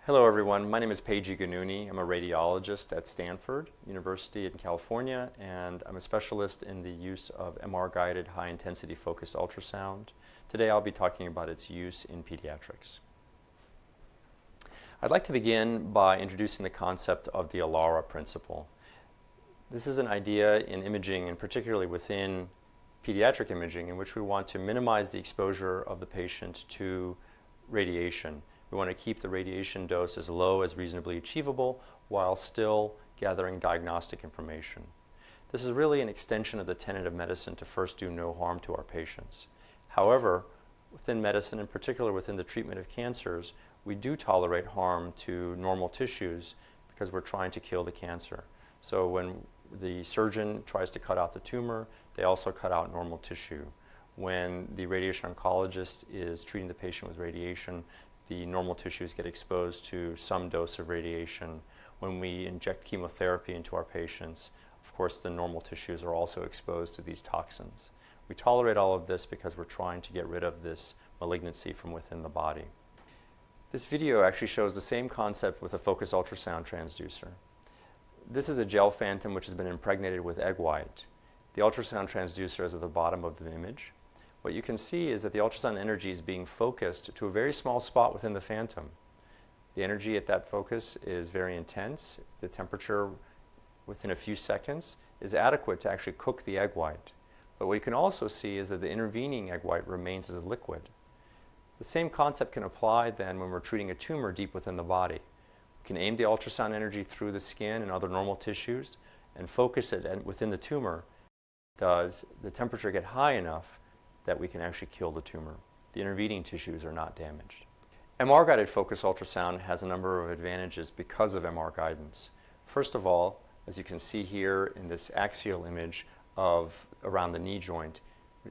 Hello everyone, my name is GHANOUNI. I'm a radiologist at Stanford University in California, and I'm a specialist in the use of MR-guided high-intensity focused ultrasound. Today I'll be talking about its use in pediatrics. I'd like to begin by introducing the concept of the ALARA principle. This is an idea in imaging, and particularly within pediatric imaging, in which we want to minimize the exposure of the patient to radiation. We want to keep the radiation dose as low as reasonably achievable while still gathering diagnostic information. This is really an extension of the tenet of medicine to first do no harm to our patients. However, within medicine, in particular within the treatment of cancers, we do tolerate harm to normal tissues because we're trying to kill the cancer. So when the surgeon tries to cut out the tumor, they also cut out normal tissue. When the radiation oncologist is treating the patient with radiation, the normal tissues get exposed to some dose of radiation. When we inject chemotherapy into our patients, of course the normal tissues are also exposed to these toxins. We tolerate all of this because we're trying to get rid of this malignancy from within the body. This video actually shows the same concept with a focused ultrasound transducer. This is a gel phantom which has been impregnated with egg white. The ultrasound transducer is at the bottom of the image. What you can see is that the ultrasound energy is being focused to a very small spot within the phantom. The energy at that focus is very intense. The temperature within a few seconds is adequate to actually cook the egg white. But what you can also see is that the intervening egg white remains as liquid. The same concept can apply then when we're treating a tumor deep within the body. We can aim the ultrasound energy through the skin and other normal tissues and focus it within the tumor. Does the temperature get high enough that we can actually kill the tumor? The intervening tissues are not damaged. MR-guided focused ultrasound has a number of advantages because of MR guidance. First of all, as you can see here in this axial image of around the knee joint,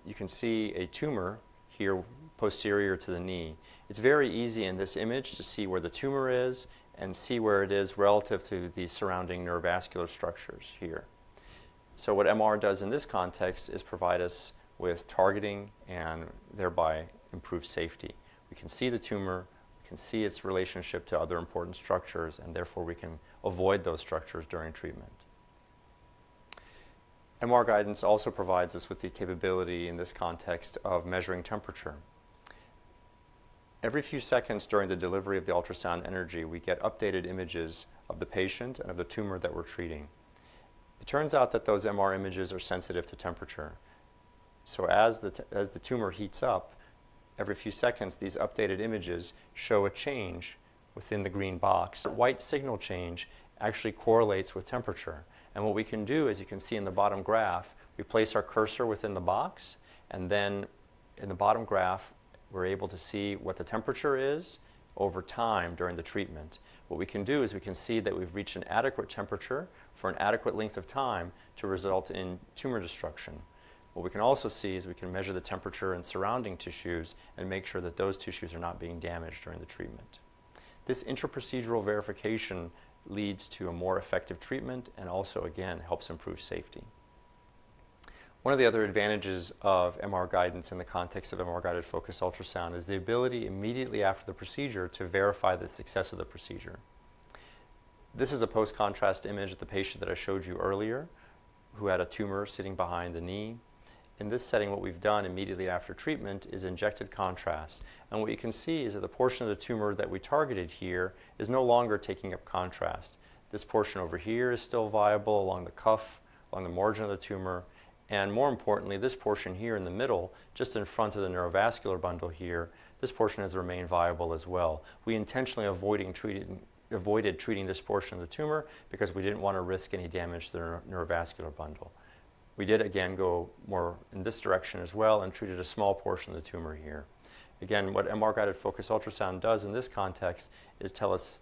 you can see a tumor here posterior to the knee. It's very easy in this image to see where the tumor is and see where it is relative to the surrounding neurovascular structures here. So what MR does in this context is provide us with targeting and thereby improve safety. We can see the tumor, we can see its relationship to other important structures, and therefore we can avoid those structures during treatment. MR guidance also provides us with the capability in this context of measuring temperature. Every few seconds during the delivery of the ultrasound energy, we get updated images of the patient and of the tumor that we're treating. It turns out that those MR images are sensitive to temperature. So as the tumor heats up, every few seconds these updated images show a change within the green box. The white signal change actually correlates with temperature. And what we can do, as you can see in the bottom graph, we place our cursor within the box, and then in the bottom graph we're able to see what the temperature is over time during the treatment. What we can do is we can see that we've reached an adequate temperature for an adequate length of time to result in tumor destruction. What we can also see is we can measure the temperature in surrounding tissues and make sure that those tissues are not being damaged during the treatment. This intraprocedural verification leads to a more effective treatment and also, again, helps improve safety. One of the other advantages of MR guidance in the context of MR-guided focused ultrasound is the ability immediately after the procedure to verify the success of the procedure. This is a post-contrast image of the patient that I showed you earlier who had a tumor sitting behind the knee. In this setting, what we've done immediately after treatment is injected contrast. And what you can see is that the portion of the tumor that we targeted here is no longer taking up contrast. This portion over here is still viable along the cuff, along the margin of the tumor. And more importantly, this portion here in the middle, just in front of the neurovascular bundle here, this portion has remained viable as well. We intentionally avoided treating this portion of the tumor because we didn't want to risk any damage to the neurovascular bundle. We did again go more in this direction as well and treated a small portion of the tumor here. Again, what MR-guided focused ultrasound does in this context is tell us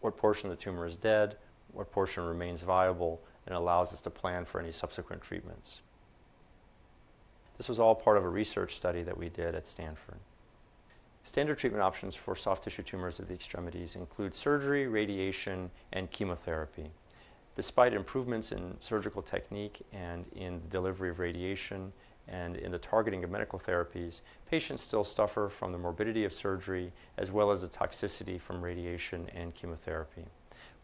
what portion of the tumor is dead, what portion remains viable, and allows us to plan for any subsequent treatments. This was all part of a research study that we did at Stanford. Standard treatment options for soft tissue tumors of the extremities include surgery, radiation, and chemotherapy. Despite improvements in surgical technique and in the delivery of radiation and in the targeting of medical therapies, patients still suffer from the morbidity of surgery as well as the toxicity from radiation and chemotherapy.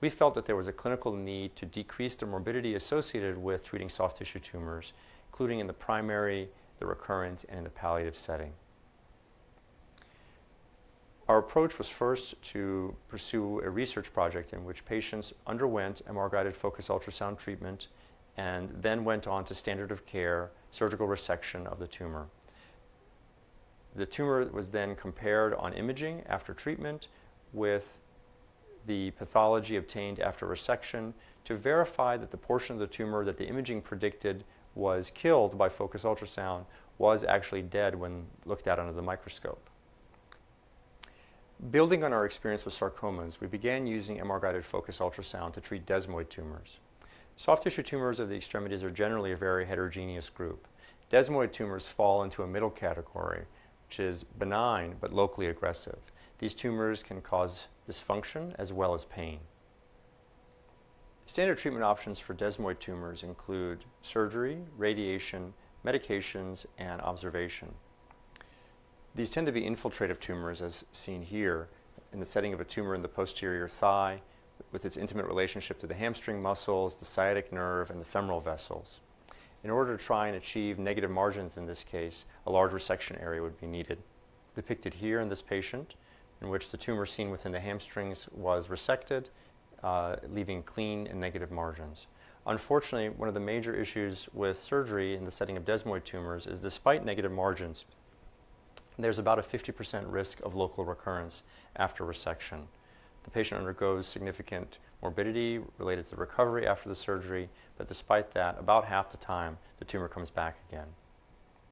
We felt that there was a clinical need to decrease the morbidity associated with treating soft tissue tumors, including in the primary, the recurrent, and the palliative setting. Our approach was first to pursue a research project in which patients underwent MR-guided focused ultrasound treatment and then went on to standard of care surgical resection of the tumor. The tumor was then compared on imaging after treatment with the pathology obtained after resection to verify that the portion of the tumor that the imaging predicted was killed by focused ultrasound was actually dead when looked at under the microscope. Building on our experience with sarcomas, we began using MR-guided focused ultrasound to treat desmoid tumors. Soft tissue tumors of the extremities are generally a very heterogeneous group. Desmoid tumors fall into a middle category, which is benign but locally aggressive. These tumors can cause dysfunction as well as pain. Standard treatment options for desmoid tumors include surgery, radiation, medications, and observation. These tend to be infiltrative tumors, as seen here, in the setting of a tumor in the posterior thigh, with its intimate relationship to the hamstring muscles, the sciatic nerve, and the femoral vessels. In order to try and achieve negative margins in this case, a large resection area would be needed. Depicted here in this patient, in which the tumor seen within the hamstrings was resected, leaving clean and negative margins. Unfortunately, one of the major issues with surgery in the setting of desmoid tumors is despite negative margins, there's about a 50% risk of local recurrence after resection. The patient undergoes significant morbidity related to the recovery after the surgery, but despite that, about half the time, the tumor comes back again.